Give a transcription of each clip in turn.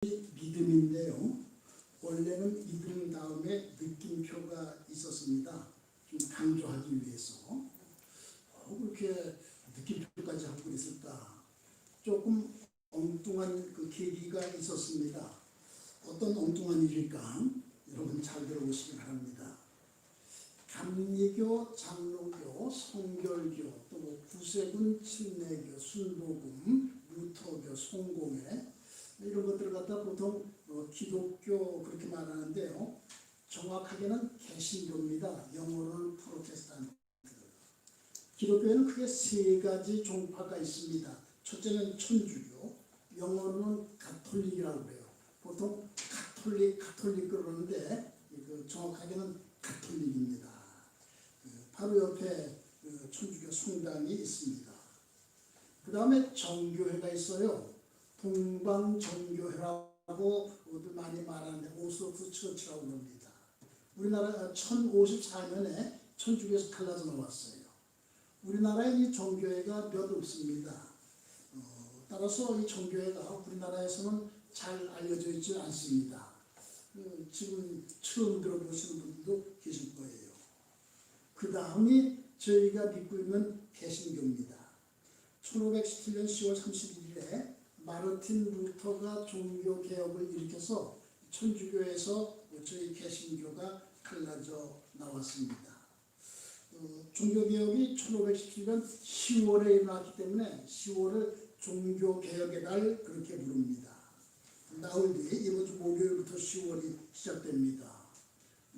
믿음인데요. 원래는 믿음 다음에 느낌표가 있었습니다. 좀 강조하기 위해서. 그렇게 느낌표까지 하고 그랬을까? 조금 엉뚱한 그 계기가 있었습니다. 어떤 엉뚱한 일일까? 여러분 잘 들어보시기 바랍니다. 감리교, 장로교, 성결교, 또 구세군, 침례교, 순복음, 루터교, 송공회 이런 것들을 갖다 보통 기독교 그렇게 말하는데요. 정확하게는 개신교입니다. 영어로는 프로테스탄트. 기독교에는 크게 세 가지 종파가 있습니다. 첫째는 천주교, 영어로는 가톨릭이라고 그래요. 보통 가톨릭 그러는데 정확하게는 가톨릭입니다. 바로 옆에 천주교 성당이 있습니다. 그 다음에 정교회가 있어요. 동방정교회라고 많이 말하는데 오소스 처치라고 합니다. 우리나라 1054년에 천주교에서 갈라져 나왔어요. 우리나라에 이 정교회가 몇 없습니다. 따라서 이 정교회가 우리나라에서는 잘 알려져 있지 않습니다. 지금 처음 들어보시는 분들도 계실 거예요. 그 다음이 저희가 믿고 있는 개신교입니다. 1517년 10월 31일에 마르틴 루터가 종교개혁을 일으켜서 천주교에서 저희 개신교가 갈라져 나왔습니다. 종교개혁이 1517년 10월에 일어났기 때문에 10월을 종교개혁의 달 그렇게 부릅니다. 나흘 뒤에 이번 주 목요일부터 10월이 시작됩니다.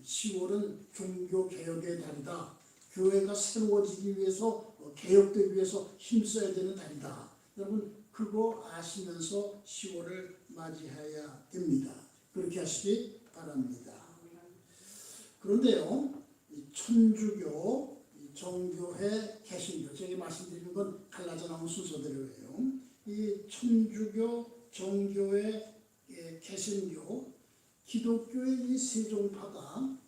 10월은 종교개혁의 달이다. 교회가 새로워지기 위해서 개혁되기 위해서 힘써야 되는 달이다. 여러분 그거 아시면서 10월을 맞이해야 됩니다. 그렇게 하시기 바랍니다. 그런데요, 천주교, 정교회, 개신교 제가 말씀드리는 건 갈라져 나온 순서대로예요. 이 천주교, 정교회, 개신교, 기독교의 이 세 종파가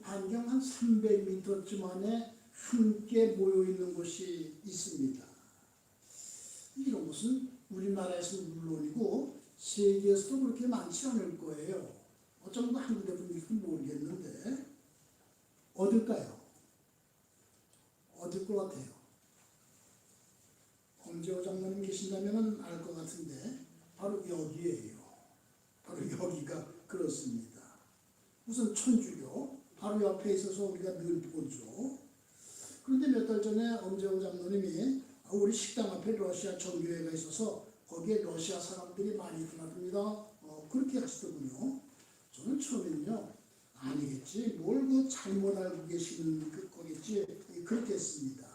반경 한 300m쯤 안에 함께 모여 있는 곳이 있습니다. 이런 곳은 우리나라에서는 물론이고 세계에서도 그렇게 많지 않을 거예요. 어쩌면 한 군데 분일지 모르겠는데 어딜까요? 어딜 것 같아요? 엄재호 장로님 계신다면 알 것 같은데 바로 여기에요. 바로 여기가 그렇습니다. 우선 천주교 바로 옆에 있어서 우리가 늘 보죠. 그런데 몇 달 전에 엄재호 장로님이 우리 식당 앞에 러시아 정교회가 있어서 거기에 러시아 사람들이 많이 드나듭니다. 그렇게 하시더군요. 저는 처음에는요, 아니겠지, 뭘 그 잘못 알고 계시는 거겠지, 그렇게 했습니다.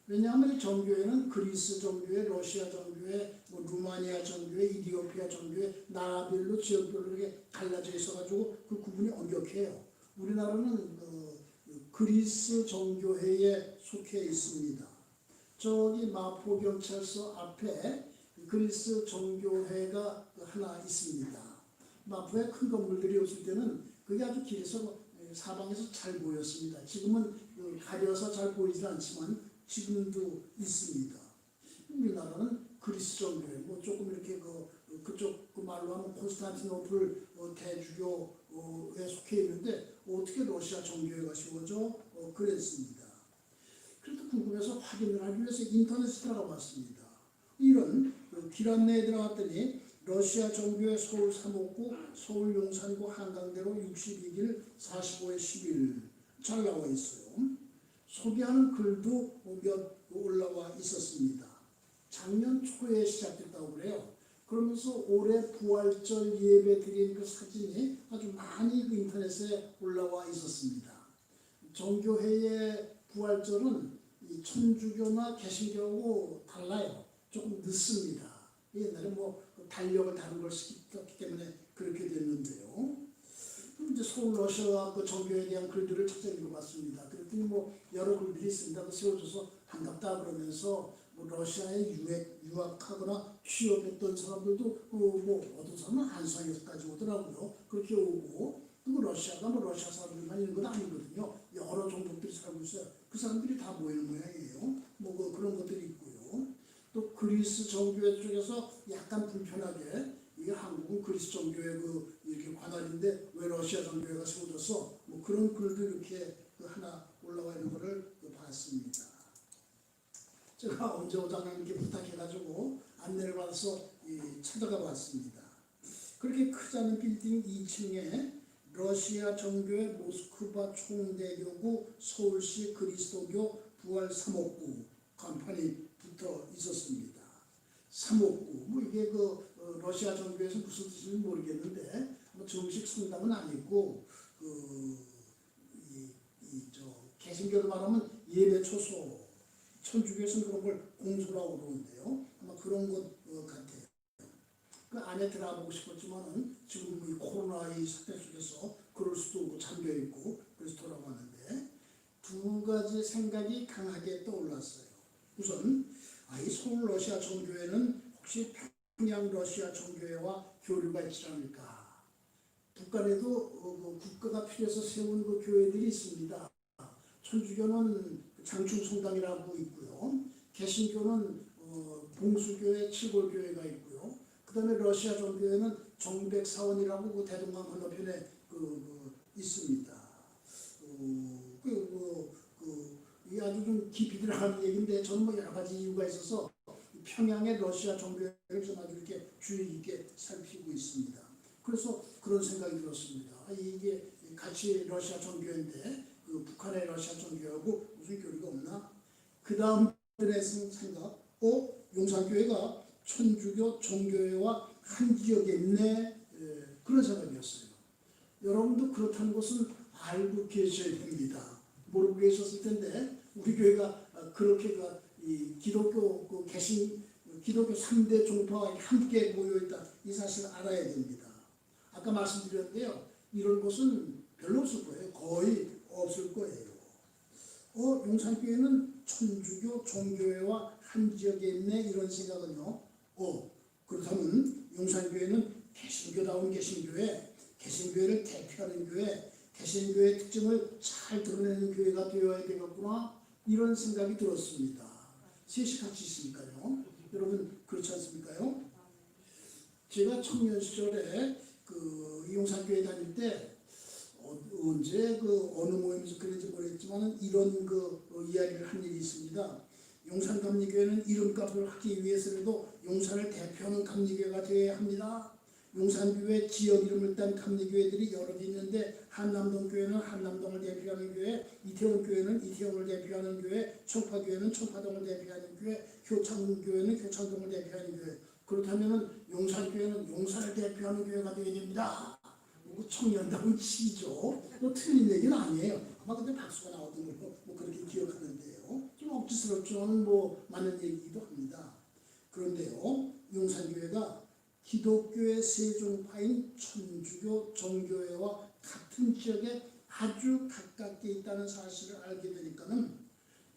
왜냐하면 정교회는 그리스 정교회, 러시아 정교회, 루마니아 정교회, 이디오피아 정교회, 나라별로 지역별로 이렇게 갈라져 있어가지고 그 구분이 엄격해요. 우리나라는 그리스 정교회에 속해 있습니다. 저기 마포경찰서 앞에 그리스 정교회가 하나 있습니다. 마포에 큰 건물들이 없을 때는 그게 아주 길에서 사방에서 잘 보였습니다. 지금은 가려서 잘 보이지 않지만 지금도 있습니다. 우리나라는 그리스 정교회, 뭐 조금 이렇게 그쪽 그 말로 하면 콘스탄티노플 대주교에 속해 있는데 어떻게 러시아 정교회가 씌워져? 그랬습니다. 그래도 궁금해서 확인을 하기 위해서 인터넷에 들어가봤습니다. 이런 길 안내에 들어갔더니 러시아 정교회 서울 359, 서울 용산구 한강대로 62길 45에 11 잘 나와 있어요. 소개하는 글도 몇 올라와 있었습니다. 작년 초에 시작됐다고 그래요. 그러면서 올해 부활절 예배 드린 그 사진이 아주 많이 그 인터넷에 올라와 있었습니다. 정교회의 부활절은 이 천주교나 개신교하고 달라요. 조금 늦습니다. 옛날에 뭐 달력을 다른 걸 쓰기 때문에 그렇게 됐는데요. 이제 서울 러시아 그 정교회에 대한 글들을 찾아 읽어봤습니다. 그랬더니 뭐 여러 글들이 있습니다. 세워줘서 반갑다 그러면서 뭐 러시아에 유학하거나 취업했던 사람들도 뭐 어떤 사람은 한성에서까지 오더라고요. 그렇게 오고 또 러시아가 뭐 러시아 사람들만 있는 건 아니거든요. 여러 종족들이 살고 있어요. 그 사람들이 다 모이는 모양이에요. 뭐 그런 것들이 있고요. 또 그리스 정교회 쪽에서 약간 불편하게 이게 한국은 그리스도 정교회 이렇게 관할인데 왜 러시아 정교회가 세워졌어? 뭐 그런 글도 이렇게 하나 올라와 있는 거를 봤습니다. 제가 언제 오장님께 부탁해가지고 안내를 받아서 찾아가 봤습니다. 그렇게 크지 않은 빌딩 2층에 러시아 정교회 모스크바 총대교구 서울시 그리스도교 부활 359 간판이 붙어 있었습니다. 359 뭐 이게 러시아 정교회에서 무슨 뜻인지 모르겠는데 뭐 정식 성당은 아니고 개신교로 말하면 예배 초소, 천주교에서는 그런 걸 공소라고 그러는데요. 아마 그런 것 같아요. 그 안에 들어가보고 싶었지만은 지금 이 코로나의 사태 속에서 그럴 수도 없고 잠겨있고 그래서 돌아왔는데 두 가지 생각이 강하게 떠올랐어요. 우선 이 서울 러시아 정교회는 혹시 평양 러시아 정교회와 교류가 있지 않을까. 북한에도 국가가 필요해서 세운 그 교회들이 있습니다. 천주교는 장충성당이라고 있고요. 개신교는 봉수교회, 칠골교회가 있고요. 그 다음에 러시아 정교회는 정백사원이라고 그 대동강 건너편에 있습니다. 이 아주 좀 깊이 들어가는 얘기인데 저는 뭐 여러 가지 이유가 있어서 평양의 러시아 정교회를 좀 아주 이렇게 주의 깊게 살피고 있습니다. 그래서 그런 생각이 들었습니다. 이게 같이 러시아 정교회인데 북한의 러시아 정교회하고 무슨 교류가 없나? 그 다음 들에서 생각, 용산교회가 천주교 정교회와 한 지역에 있네. 그런 생각이었어요. 여러분도 그렇다는 것은 알고 계셔야 됩니다. 모르고 계셨을 텐데 우리 교회가 그렇게 이 기독교 기독교 3대 종파가 함께 모여있다. 이 사실을 알아야 됩니다. 아까 말씀드렸는데요. 이런 것은 별로 없을 거예요. 거의 없을 거예요. 용산교회는 천주교 종교회와 한 지역에 있네 이런 생각은요. 그렇다면 용산교회는 개신교다운 개신교회, 개신교회를 대표하는 교회, 개신교회의 특징을 잘 드러내는 교회가 되어야 되겠구나 이런 생각이 들었습니다. 셋이 같이 있으니까요. 여러분 그렇지 않습니까요? 제가 청년 시절에 용산교회 다닐 때 언제 어느 모임에서 그런지 모르겠지만 이런 이야기를 한 일이 있습니다. 용산감리교회는 이름값을 하기 위해서라도 용산을 대표하는 감리교회가 되어야 합니다. 용산교회 지역 이름을 딴 감리교회들이 여러 개 있는데 한남동교회는 한남동을 대표하는 교회, 이태원교회는 이태원을 대표하는 교회, 청파교회는 청파동을 대표하는 교회, 효창교회는 효창동을 대표하는 교회. 그렇다면 용산교회는 용산을 대표하는 교회가 되어야 됩니다. 청년다운 시죠. 틀린 얘기는 아니에요. 아마 그때 박수가 나오던 걸로 그렇게 기억하는데요. 좀 억지스럽지만 맞는 얘기이기도 합니다. 그런데요, 용산교회가 기독교의 세종파인 천주교 정교회와 같은 지역에 아주 가깝게 있다는 사실을 알게 되니까는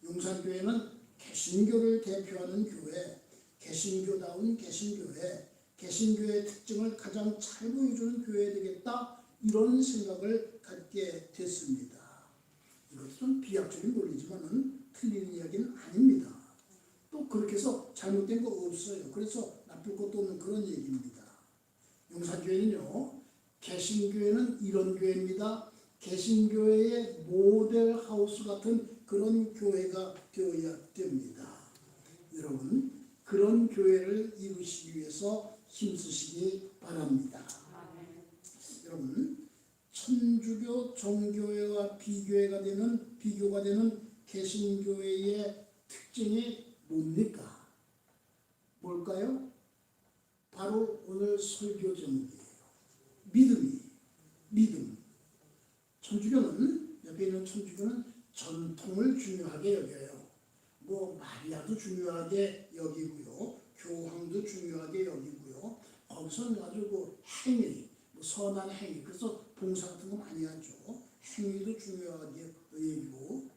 용산교회는 개신교를 대표하는 교회, 개신교다운 개신교회, 개신교의 특징을 가장 잘 보여주는 교회가 되겠다 이런 생각을 갖게 됐습니다. 이것도 좀 비약적인 논리지만 틀린 이야기는 아닙니다. 또 그렇게 해서 잘못된 거 없어요. 그래서 나쁠 것도 없는 그런 얘기입니다. 용산교회는요. 개신교회는 이런 교회입니다. 개신교회의 모델하우스 같은 그런 교회가 되어야 됩니다. 여러분 그런 교회를 이루시기 위해서 힘쓰시기 바랍니다. 여러분 천주교 정교회와 비교가 되는 개신교회의 특징이 뭡니까? 뭘까요? 바로 오늘 설교 제목이에요. 믿음. 천주교는 옆에 있는 천주교는 전통을 중요하게 여겨요. 마리아도 중요하게 여기고요. 교황도 중요하게 여기고요. 거기서는 아주 행위, 선한 행위, 그래서 봉사 같은 거 많이 하죠. 행위도 중요하게 여기고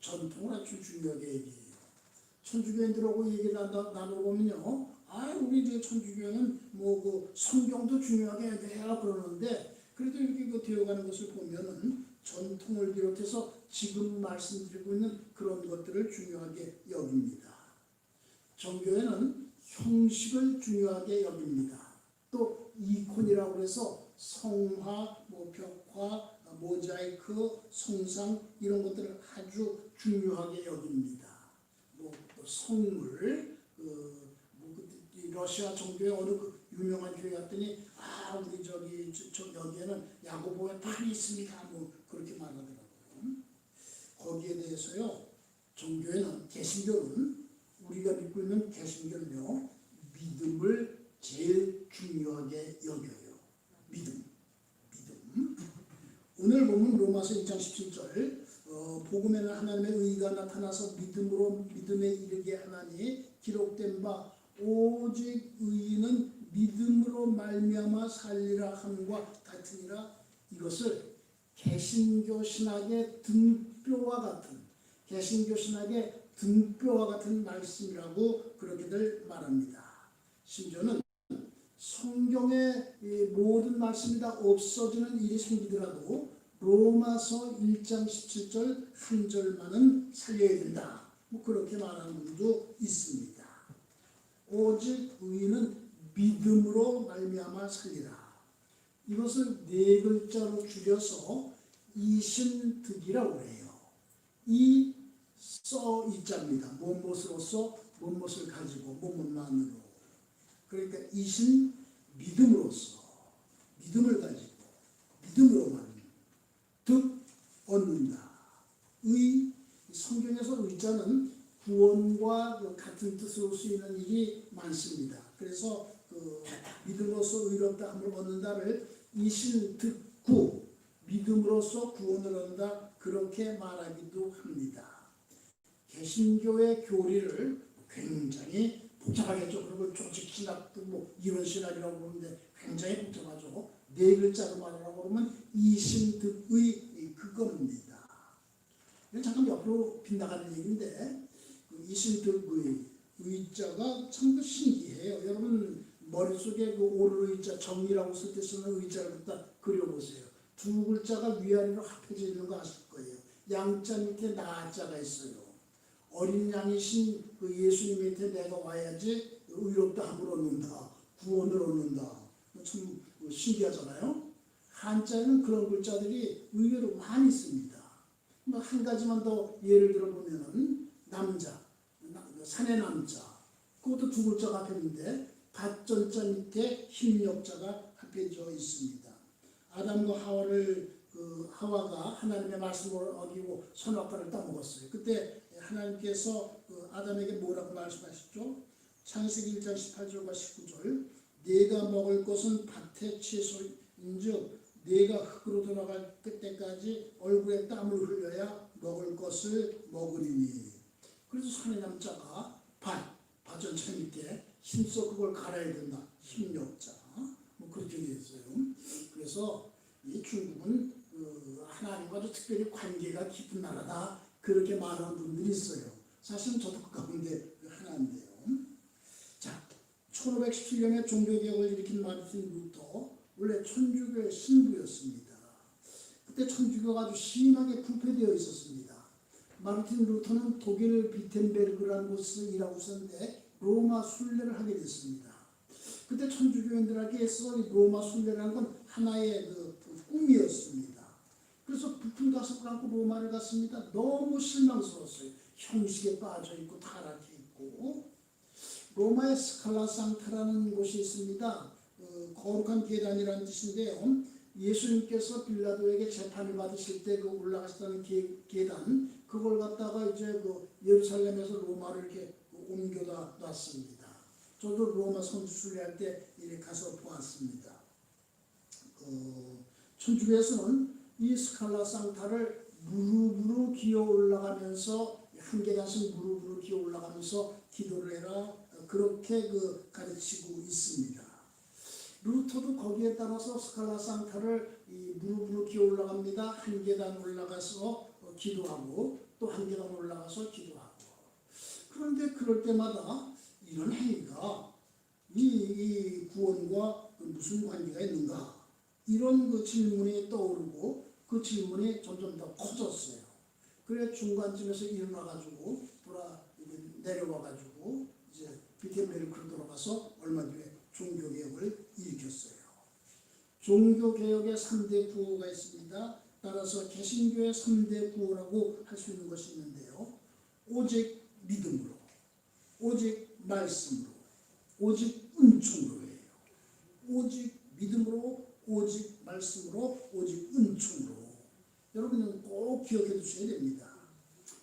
전통을 아주 중요하게 얘기해요. 천주교인들하고 얘기를 나눠보면요. 우리 천주교는 성경도 중요하게 해야 그러는데 그래도 이렇게 되어가는 것을 보면은 전통을 비롯해서 지금 말씀드리고 있는 그런 것들을 중요하게 여깁니다. 정교회는 형식을 중요하게 여깁니다. 또 이콘이라고 해서 성화, 뭐 벽화, 모자이크, 성상 이런 것들을 아주 중요하게 여깁니다. 뭐 성물, 러시아 종교의 어느 유명한 교회 갔더니 우리 여기에는 야고보의 팔이 있습니다. 뭐 그렇게 말하더라고요. 거기에 대해서요, 종교에는 개신교는 우리가 믿고 있는 개신교는요, 믿음을 제일 중요하게 여겨요. 믿음. 오늘 보면 로마서 1장 17절 복음에는 하나님의 의가 나타나서 믿음에 이르게 하나니 기록된 바 오직 의인은 믿음으로 말미암아 살리라 함과 같으니라. 이것을 개신교 신학의 등뼈와 같은 말씀이라고 그렇게들 말합니다. 심지어는 성경의 모든 말씀이 다 없어지는 일이 생기더라도 로마서 1장 17절 한 절만은 살려야 된다. 뭐 그렇게 말하는 분도 있습니다. 오직 의인은 믿음으로 말미암아 살리라. 이것을 네 글자로 줄여서 이신득이라고 해요. 이 자입니다. 무엇으로서, 무엇을 가지고, 무엇만으로. 그러니까 이신 믿음으로써, 믿음을 가지고, 믿음으로만 득 얻는다. 성경에서 의자는 구원과 같은 뜻으로 쓰이는 일이 많습니다. 그래서 믿음으로써 의롭다 함을 얻는다를 이신득구, 믿음으로써 구원을 얻는다, 그렇게 말하기도 합니다. 개신교의 교리를 굉장히 복잡하겠죠. 그리고 조직신학도 뭐 이론신학이라고 부르는데 굉장히 복잡하죠. 네 글자로 말하라고 그러면 이신득의 그겁니다. 이건 잠깐 옆으로 빗나가는 얘기인데 이신득의 의자가 참 신기해요. 여러분 머릿속에 오르의자, 정의라고 쓸 때 쓰는 의자를 갖다 그려보세요. 두 글자가 위아래로 합해져 있는 거 아실 거예요. 양자 밑에 나자가 있어요. 어린 양이신 예수님 밑에 내가 와야지 의롭다 함을 얻는다, 구원을 얻는다. 참 신기하잖아요. 한자에는 그런 글자들이 의외로 많이 있습니다. 한 가지만 더 예를 들어보면 남자, 산의 남자, 그것도 두 글자가 합해있는데 밭전자 밑에 힘력자가 합해져 있습니다. 아담과 하와가 하나님의 말씀을 어기고 선악과를 따먹었어요. 그때 하나님께서 아담에게 뭐라고 말씀하셨죠? 창세기 1장 18절과 19절 네가 먹을 것은 밭의 채소인즉 네가 흙으로 돌아갈 때까지 얼굴에 땀을 흘려야 먹을 것을 먹으리니. 그래서 산의 남자가 밭전자 밑에 힘써 그걸 갈아야 된다. 힘력자. 뭐 그렇게 되어 있어요. 그래서 이 중국은 하나님과도 특별히 관계가 깊은 나라다. 그렇게 말하는 분들이 있어요. 사실은 저도 그 가운데 하나인데요. 자, 1517년에 종교개혁을 일으킨 마르틴 루터, 원래 천주교의 신부였습니다. 그때 천주교가 아주 심하게 부패되어 있었습니다. 마르틴 루터는 독일 비텐베르그라는 곳에서 일하고 있었는데 로마 순례를 하게 됐습니다. 그때 천주교인들에게서 로마 순례라는 건 하나의 꿈이었습니다. 그래서 부푼 가슴을 안고 로마를 갔습니다. 너무 실망스러웠어요. 형식에 빠져있고 타락해 있고. 로마의 스칼라상타라는 곳이 있습니다. 거룩한 계단이라는 뜻인데요. 예수님께서 빌라도에게 재판을 받으실 때 올라가시던 계단, 그걸 갖다가 이제 예루살렘에서 로마로 이렇게 옮겨다 놨습니다. 저도 로마 성지 순례할 때 이렇게 가서 보았습니다. 천주교에서는 이 스칼라상타를 무릎으로 기어 올라가면서 한 계단씩 무릎으로 기어 올라가면서 기도를 해라, 그렇게 가르치고 있습니다. 루터도 거기에 따라서 스칼라상타를 무릎으로 기어 올라갑니다. 한 계단 올라가서 기도하고 또 한 계단 올라가서 기도하고. 그런데 그럴 때마다 이런 행위가 이 구원과 무슨 관계가 있는가, 이런 질문이 떠오르고 그 질문이 점점 더 커졌어요. 그래 중간쯤에서 일어나가지고 내려와가지고 이제 비텐베르크로 돌아가서 얼마 뒤에 종교개혁을 일으켰어요. 종교개혁의 3대 구호가 있습니다. 따라서 개신교의 3대 구호라고 할 수 있는 것이 있는데요. 오직 믿음으로, 오직 말씀으로, 오직 은총으로예요. 오직 믿음으로, 오직 말씀으로, 오직 은총으로. 여러분은 꼭 기억해 두셔야 됩니다.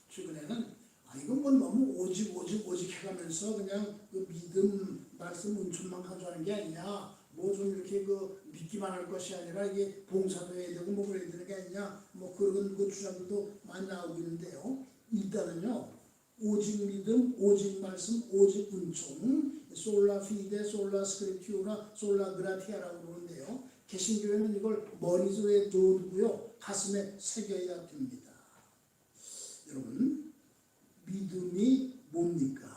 최근에는 이건 뭐 너무 오직 해가면서 그냥 그 믿음, 말씀, 은총만 가져가는 게 아니냐. 뭐 좀 이렇게 그 믿기만 할 것이 아니라 이게 봉사도 해야 되고 뭐 그래야 되는 게 아니냐. 뭐 그런 그 주장들도 많이 나오고 있는데요. 일단은요. 오직 믿음, 오직 말씀, 오직 은총, 솔라 피데, 솔라 스크립티오라, 솔라 그라티아라고 그러는데요. 개신교회는 이걸 머릿속에 넣어두고요. 가슴에 새겨야 됩니다. 여러분, 믿음이 뭡니까?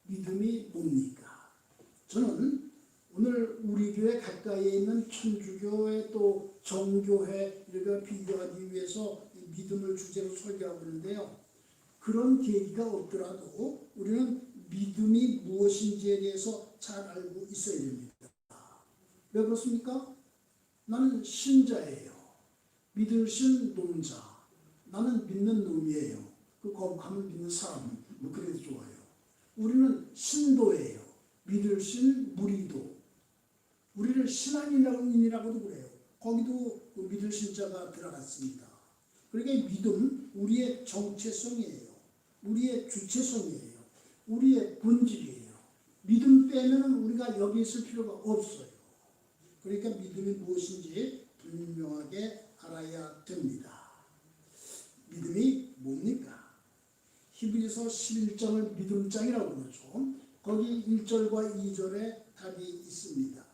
믿음이 뭡니까? 저는 오늘 우리 교회 가까이에 있는 천주교회 또 정교회 이렇게 비교하기 위해서 믿음을 주제로 설교하고 있는데요. 그런 계기가 없더라도 우리는 믿음이 무엇인지에 대해서 잘 알고 있어야 됩니다. 왜 그렇습니까? 나는 신자예요. 믿으신 놈자. 나는 믿는 놈이에요. 그 거룩함을 믿는 사람. 뭐 그래도 좋아요. 우리는 신도예요. 믿으신 무리도. 우리를 신앙인이라고도 그래요. 거기도 그 믿으신 자가 들어갔습니다. 그러니까 믿음, 우리의 정체성이에요. 우리의 주체성이에요. 우리의 본질이에요. 믿음 빼면 우리가 여기 있을 필요가 없어요. 그러니까 믿음이 무엇인지 분명하게 알아야 됩니다. 믿음이 뭡니까? 히브리서 11장을 믿음장이라고 그러죠. 거기 1절과 2절에 답이 있습니다.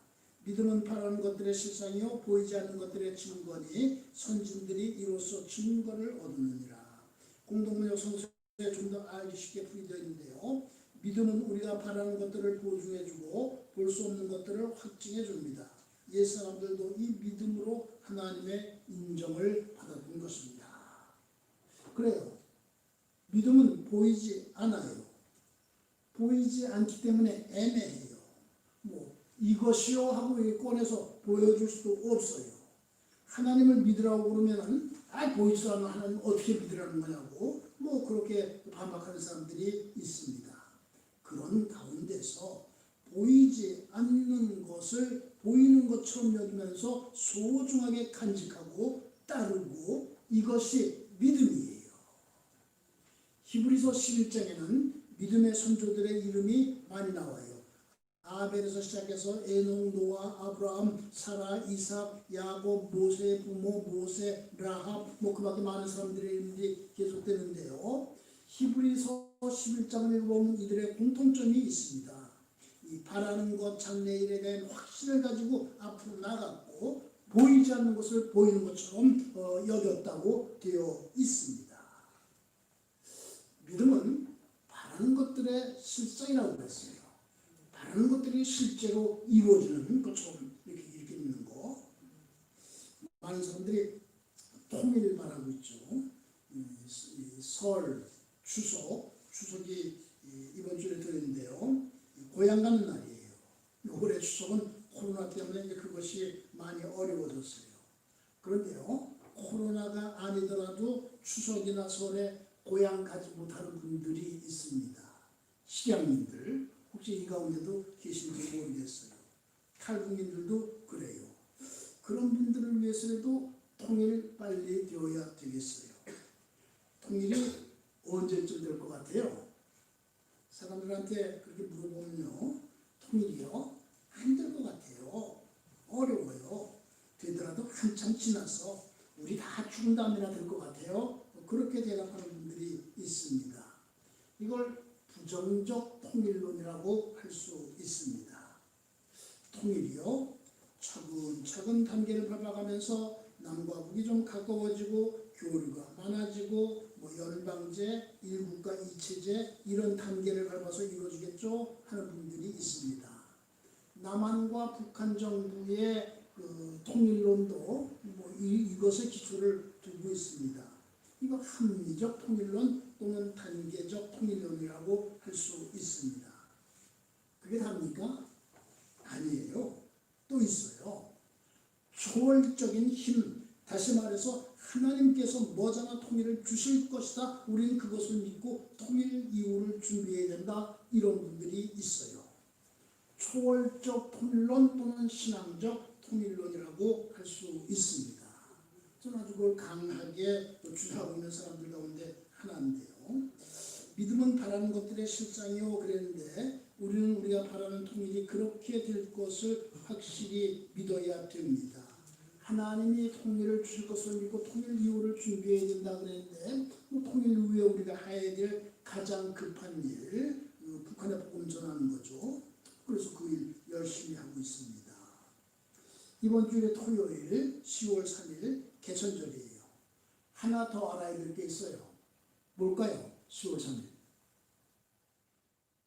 믿음은 바라는 것들의 실상이요 보이지 않는 것들의 증거니 선진들이 이로써 증거를 얻느니라. 공동문역 성서에 좀 더 알기 쉽게 풀이되어 있는데요. 믿음은 우리가 바라는 것들을 보증해주고 볼 수 없는 것들을 확증해줍니다. 옛사람들도 이 믿음으로 하나님의 인정을 받았던 것입니다. 그래요. 믿음은 보이지 않아요. 보이지 않기 때문에 애매해요. 뭐 이것이요 하고 꺼내서 보여줄 수도 없어요. 하나님을 믿으라고 그러면은 보이지도 않는 하나님 어떻게 믿으라는 거냐고 뭐 그렇게 반박하는 사람들이 있습니다. 그런 가운데서 보이지 않는 것을 보이는 것처럼 여기면서 소중하게 간직하고 따르고 이것이 믿음이에요. 히브리서 11장에는 믿음의 선조들의 이름이 많이 나와요. 아벨에서 시작해서 에녹, 노아, 아브라함, 사라, 이삭, 야곱, 모세, 부모, 모세, 라합 뭐 그밖에 많은 사람들의 이름이 계속되는데요. 히브리서 11장을 읽어보면 이들의 공통점이 있습니다. 이 바라는 것, 장래일에 대한 확신을 가지고 앞으로 나갔고 보이지 않는 것을 보이는 것처럼 여겼다고 되어 있습니다. 믿음은 바라는 것들의 실상이라고 그랬어요. 바라는 것들이 실제로 이루어지는 것처럼 이렇게 있는 거. 많은 사람들이 통일을 바라고 있죠. 설, 추석이 이번 주에 들었는데요. 고향 가는 날이에요. 올해 추석은 코로나 때문에 이제 그것이 많이 어려워졌어요. 그런데요, 코로나가 아니더라도 추석이나 설에 고향 가지 못하는 분들이 있습니다. 식양민들, 혹시 이 가운데도 계신지 모르겠어요. 탈북민들도 그래요. 그런 분들을 위해서라도 통일 빨리 되어야 되겠어요. 통일이 언제쯤 될 것 같아요? 사람들한테 그렇게 물어보면요. 통일이요? 안 될 것 같아요. 어려워요. 되더라도 한참 지나서 우리 다 죽은 다음에나 될 것 같아요. 그렇게 대답하는 분들이 있습니다. 이걸 부정적 통일론이라고 할 수 있습니다. 통일이요. 차근차근 단계를 밟아가면서 남과 북이 좀 가까워지고 교류가 많아지고 뭐 연방제, 일국가 이체제 이런 단계를 밟아서 이루어지겠죠 하는 분들이 있습니다. 남한과 북한 정부의 그 통일론도 뭐 이것에 기초를 두고 있습니다. 이거 합리적 통일론 또는 단계적 통일론이라고 할 수 있습니다. 그게 답니까? 아니에요. 또 있어요. 초월적인 힘, 다시 말해서 하나님께서 머지않아 통일을 주실 것이다. 우리는 그것을 믿고 통일 이후를 준비해야 된다. 이런 분들이 있어요. 초월적 통일론 또는 신앙적 통일론이라고 할 수 있습니다. 저는 아주 그걸 강하게 주장하고 있는 사람들 가운데 하나인데요. 믿음은 바라는 것들의 실상이요 그랬는데 우리는 우리가 바라는 통일이 그렇게 될 것을 확실히 믿어야 됩니다. 하나님이 통일을 주실 것을 믿고 통일 이후를 준비해야 된다 그랬는데 통일 이후에 우리가 해야 될 가장 급한 일, 북한의 복음 전하는 거죠. 그래서 그 일 열심히 하고 있습니다. 이번 주일에 토요일 10월 3일 개천절이에요. 하나 더 알아야 될 게 있어요. 뭘까요? 10월 3일.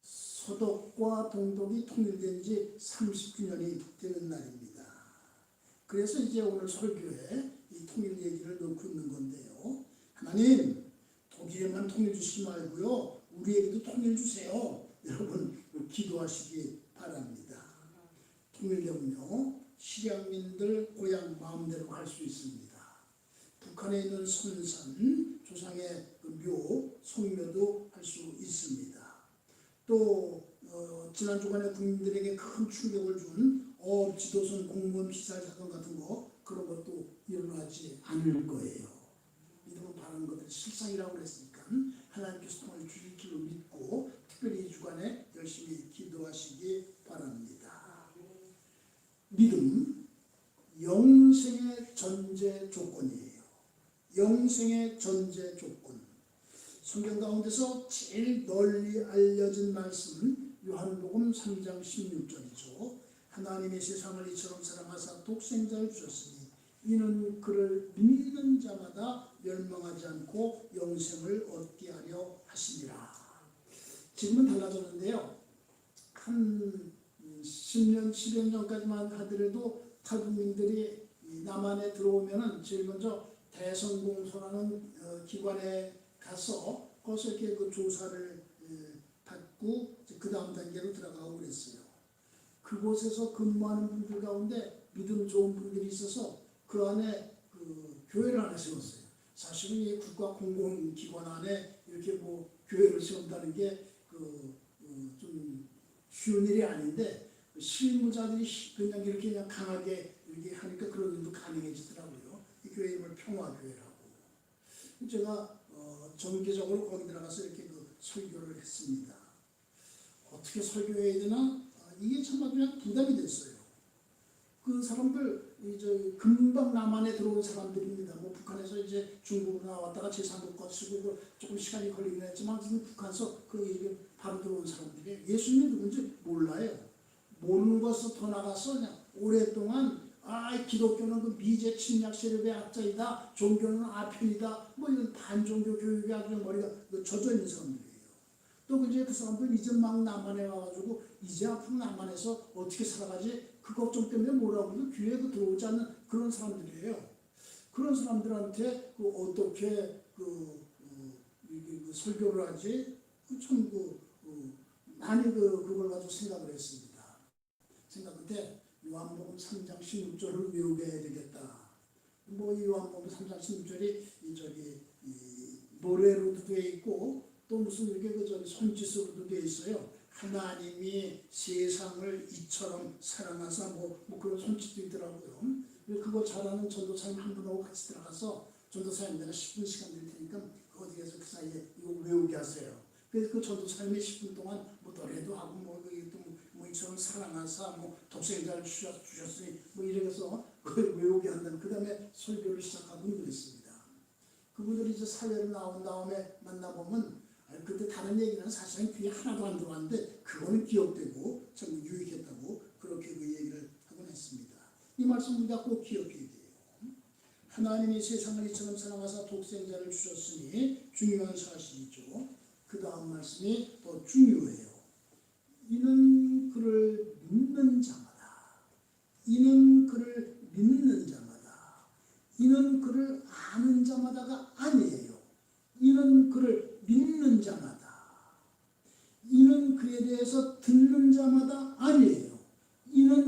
서독과 동독이 통일된 지 30주년이 되는 날입니다. 그래서 이제 오늘 설교에 이 통일 얘기를 넣고 있는 건데요. 하나님, 독일에만 통일 주시지 말고요. 우리에게도 통일 주세요. 여러분 기도하시기 바랍니다. 통일되면요. 실향민들 고향 마음대로 갈 수 있습니다. 북한에 있는 선산, 조상의 묘, 성묘도 할 수 있습니다. 또 지난 주간에 국민들에게 큰 충격을 준 지도선 공무원 피살 사건 같은 거 그런 것도 일어나지 않을 거예요. 믿음은 바라는 것들이 실상이라고 그랬으니까 하나님께서 통할 주실 길로 믿고 특별히 이 주간에 열심히 기도하시기 바랍니다. 믿음, 영생의 전제 조건이에요. 영생의 전제 조건. 성경 가운데서 제일 널리 알려진 말씀은 요한복음 3장 16절이죠. 하나님의 세상을 이처럼 사랑하사 독생자를 주셨으니 이는 그를 믿는 자마다 멸망하지 않고 영생을 얻게 하려 하시니라. 지금은 달라졌는데요. 한 10년, 10여 년까지만 하더라도 탈북민들이 남한에 들어오면은 제일 먼저 대성공소라는 기관에 가서 거기서 이렇게 그 조사를 받고 그 다음 단계로 들어가고 그랬어요. 그곳에서 근무하는 분들 가운데 믿음 좋은 분들이 있어서 그 안에 그 교회를 하나 세웠어요. 사실은 이 국가 공공기관 안에 이렇게 뭐 교회를 세운다는 게 좀 쉬운 일이 아닌데 실무자들이 그냥 이렇게 그냥 강하게 이렇게 하니까 그런 일도 가능해지더라고요. 이 교회 이름을 평화교회라고. 제가 정기적으로 거기 들어가서 이렇게 설교를 했습니다. 어떻게 설교해야 되나? 이게 참 그냥 부담이 됐어요. 그 사람들 이제 금방 남한에 들어온 사람들입니다. 뭐 북한에서 이제 중국으로 나왔다가 제3국 거치고 조금 시간이 걸리긴 했지만 북한에서 그 바로 들어온 사람들이 예수님이 누군지 몰라요. 모르는 것을 더 나가서 그냥 오랫동안 기독교는 그 미제 침략 세력의 악자이다. 종교는 아편이다. 뭐 이런 반종교 교육에 아주 머리가 젖어 있는 사람들이에요. 또 이제 그 사람들 이제 막 남한에 와가지고 이제 앞으로 남한에서 어떻게 살아가지? 그 걱정 때문에 뭐라고 해도 귀에 들어오지 않는 그런 사람들이에요. 그런 사람들한테 어떻게 설교를 하지? 참 많이 그걸 가지고 생각을 했습니다. 생각할 요한복음 3장 16절을 외우게 해야 되겠다. 뭐 이 요한복음 3장 16절이 이 노래로도 되어 있고 또 무슨 이렇게 손짓으로도 되어 있어요. 하나님이 세상을 이처럼 사랑하사 뭐 그런 손짓도 있더라고요. 그거 잘하는 전도사님 한 분하고 같이 들어가서 전도사님 내가 10분 시간 드릴 테니까 어디에서 그 사이에 이거 외우게 하세요. 그래서 그 전도사님이 10분 동안 뭐 노래도 하고 뭐 이처럼 사랑하사 뭐 독생자를 주셨으니 뭐 이래서 그걸 외우게 한다는 그 다음에 설교를 시작하고 그랬습니다. 그분들이 이제 사회로 나온 다음에 만나보면 그때 다른 얘기는 사실은 귀에 하나도 안 들어왔는데 그거는 기억되고 참 유익했다고 그렇게 그 얘기를 하곤 했습니다. 이 말씀 우리가 꼭 기억해야 돼요. 하나님이 세상을 이처럼 사랑하사 독생자를 주셨으니 중요한 사실이죠. 그 다음 말씀이 더 중요해요. 이는 그를 믿는 자마다, 이는 그를 믿는 자마다, 이는 그를 아는 자마다가 아니에요. 이는 그를 믿는 자마다, 이는 그에 대해서 듣는 자마다 아니에요. 이는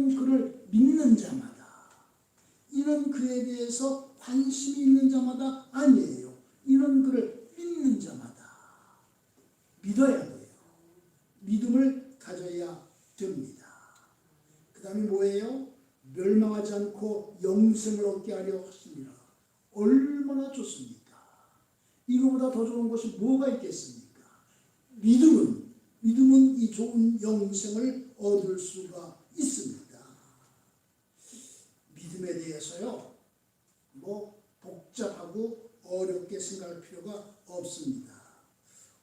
이런 글에 대해서 관심이 있는 자마다 아니에요. 이런 글을 믿는 자마다 믿어야 돼요. 믿음을 가져야 됩니다. 그 다음에 뭐예요? 멸망하지 않고 영생을 얻게 하려 하십니다. 얼마나 좋습니까? 이거보다 더 좋은 것이 뭐가 있겠습니까? 믿음은 이 좋은 영생을 얻을 수가 있습니다. 믿음에 대해서요, 뭐 복잡하고 어렵게 생각할 필요가 없습니다.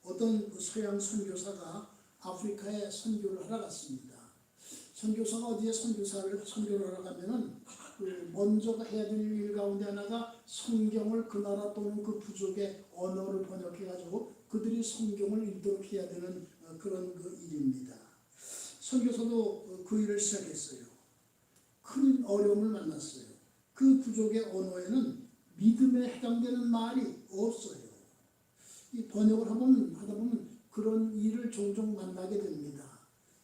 어떤 서양 선교사가 아프리카에 선교를 하러 갔습니다. 선교사가 어디에 선교를 하러 가면은 먼저 해야 될 일 가운데 하나가 성경을 그 나라 또는 그 부족의 언어를 번역해가지고 그들이 성경을 읽도록 해야 되는 그런 그 일입니다. 선교사도 그 일을 시작했어요. 큰 어려움을 만났어요. 그 부족의 언어에는 믿음에 해당되는 말이 없어요. 이 번역을 하다 보면 그런 일을 종종 만나게 됩니다.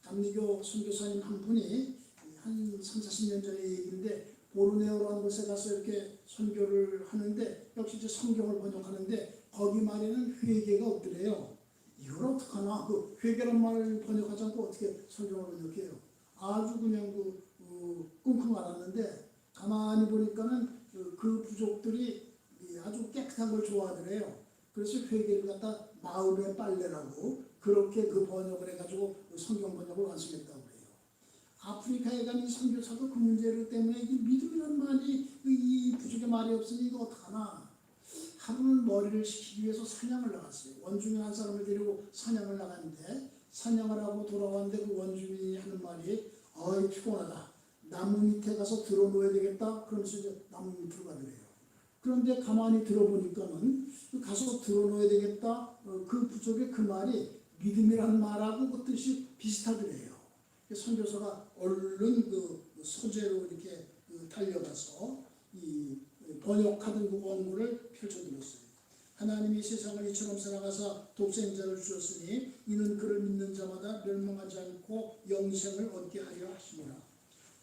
감리교 선교사님 한 분이 한 30-40년 전의 얘기인데 보르네오라는 곳에 가서 이렇게 선교를 하는데 역시 이제 성경을 번역하는데 거기 말에는 회개가 없더래요. 이걸 어떡하나? 그 회개란 말을 번역하지 않고 어떻게 성경을 번역해요? 아주 그냥 끙끙 앓았는데 가만히 보니까는 그 부족들이 아주 깨끗한 걸 좋아하더래요. 그래서 회개를 갖다 마음의 빨래라고 그렇게 그 번역을 해가지고 성경 번역을 완성했다고 그래요. 아프리카에 간 이 선교사도 그 문제 때문에 이 믿음이라는 말이 이 부족의 말이 없으니 이거 어떡하나. 하루는 머리를 식히기 위해서 사냥을 나갔어요. 원주민 한 사람을 데리고 사냥을 나갔는데 사냥을 하고 돌아왔는데 그 원주민이 하는 말이 어이 피곤하다. 나무 밑에 가서 들어놓아야 되겠다. 그러면서 이제 나무 밑으로 가더래요. 그런데 가만히 들어보니까는 가서 들어놓아야 되겠다. 그 부족의 그 말이 믿음이라는 말하고 그 뜻이 비슷하더래요. 선교사가 얼른 그 소재로 이렇게 달려가서 이 번역하던 그 원고를 펼쳐들었어요. 하나님이 세상을 이처럼 살아가사 독생자를 주셨으니 이는 그를 믿는 자마다 멸망하지 않고 영생을 얻게 하려 하시니라.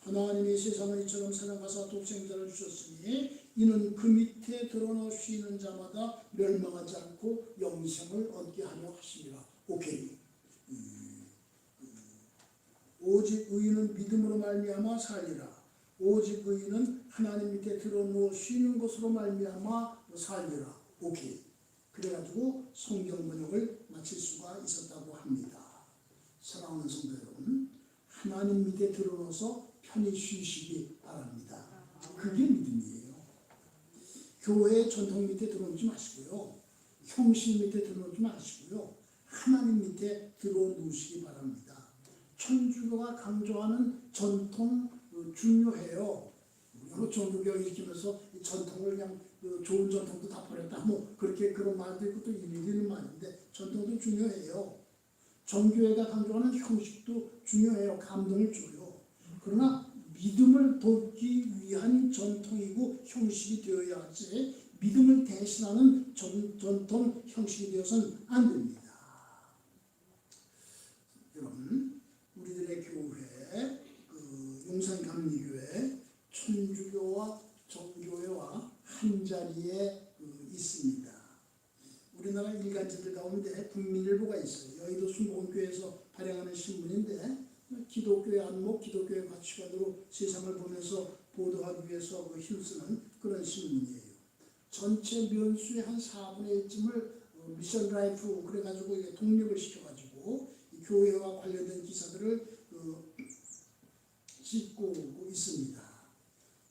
하나님이 세상을 이처럼 살아가사 독생자를 주셨으니 이는 그 밑에 드러나시는 자마다 멸망하지 않고 영생을 얻게 하려 하시니라. 오케이. 오직 의인은 믿음으로 말미암아 살리라. 오직 의인은 하나님 밑에 들어누워 쉬는 것으로 말미암아 살리라. 오케이. 그래가지고 성경 번역을 마칠 수가 있었다고 합니다. 사랑하는 성도 여러분, 하나님 밑에 들어넣어서 편히 쉬시기 바랍니다. 그게 믿음이에요. 교회의 전통 밑에 들어오지 마시고요. 형식 밑에 들어오지 마시고요. 하나님 밑에 들어놓으시기 바랍니다. 천주교가 강조하는 전통 중요해요. 여러 종교가 일으키면서 이 전통을 그냥 좋은 전통도 다 버렸다. 뭐 그렇게 그런 말도 있고 또 일리는 말인데 전통도 중요해요. 정교회가 강조하는 형식도 중요해요. 감동을 줘요. 그러나 믿음을 돕기 위한 전통이고 형식이 되어야 하지 믿음을 대신하는 전통 형식이 되어서는 안 됩니다. 여러분, 우리들의 교회, 용산감리교회, 천주교와 정교회와 한 자리에 있습니다. 우리나라 일간지들 가운데 국민일보가 있어요. 여의도 순복음교회에서 발행하는 신문인데 기독교의 안목, 기독교의 가치관으로 세상을 보면서 보도하기 위해서 힘쓰는 그런 신문이에요. 전체 면수의 한 4분의 1쯤을 미션 라이프 그래가지고 독립을 시켜가지고 교회와 관련된 기사들을 찍고 있습니다.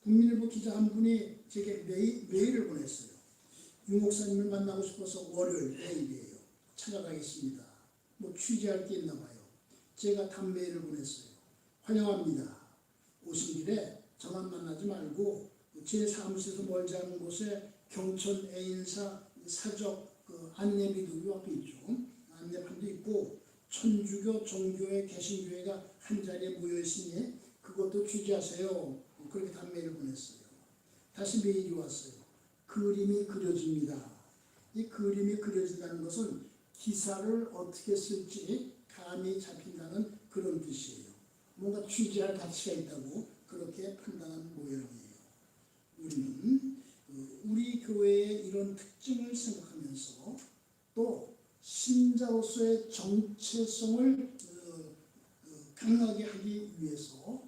국민일보 기자 한 분이 제게 메일을 보냈어요. 유 목사님을 만나고 싶어서 월요일 내일이에요. 찾아가겠습니다. 뭐 취재할 게 있나 봐요. 제가 답 메일을 보냈어요. 환영합니다. 오신 길에 저만 만나지 말고 제 사무실에서 멀지 않은 곳에 경천 애인사 사적 안내비도 요 앞에 있죠. 안내판도 있고 천주교, 정교회, 개신교회가 한 자리에 모여 있으니 그것도 취재하세요. 그렇게 답 메일을 보냈어요. 다시 메일이 왔어요. 그림이 그려집니다. 이 그림이 그려진다는 것은 기사를 어떻게 쓸지 감이 잡힌다는 그런 뜻이에요. 뭔가 취재할 가치가 있다고 그렇게 판단하는 모양이에요. 우리는 우리 교회의 이런 특징을 생각하면서 또 신자로서의 정체성을 강하게 하기 위해서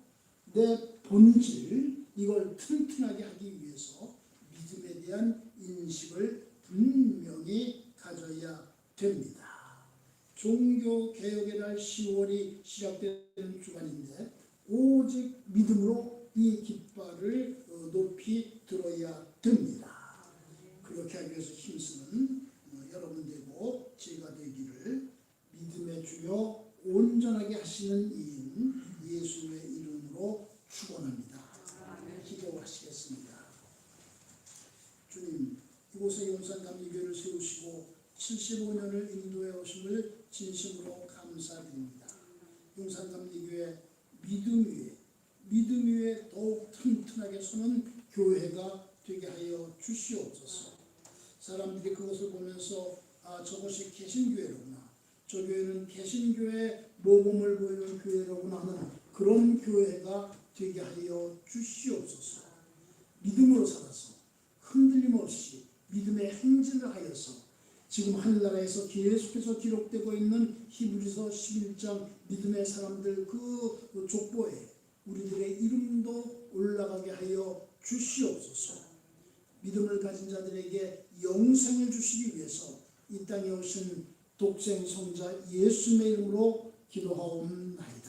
내 본질 이걸 튼튼하게 하기 위해서 믿음에 대한 인식을 분명히 가져야 됩니다. 종교개혁의 날 10월이 시작되는 주간인데 오직 믿음으로 이 깃발을 높이 들어야 됩니다. 그렇게 하기 위해서 힘쓰는 여러분 되고 제가 되기를 믿음의 주요 온전하게 하시는 이인 예수의 이름으로 축원합니다. 기도하시겠습니다. 주님, 이곳에 용산감리교회를 세우시고 75년을 인도해 오심을 진심으로 감사드립니다. 용산감리교회 믿음 위에 더욱 튼튼하게 서는 교회가 되게 하여 주시옵소서. 사람들이 그것을 보면서 저것이 개신교회로구나, 저 교회는 개신교회 모범을 보이는 교회로구나 하는 그런 교회가 되게 하여 주시옵소서. 믿음으로 살아서 흔들림 없이 믿음의 행진을 하여서 지금 하늘나라에서 계속해서 기록되고 있는 히브리서 11장 믿음의 사람들 그 족보에 우리들의 이름도 올라가게 하여 주시옵소서. 믿음을 가진 자들에게 영생을 주시기 위해서 이 땅에 오신 독생 성자 예수님의 이름으로 기도하옵나이다.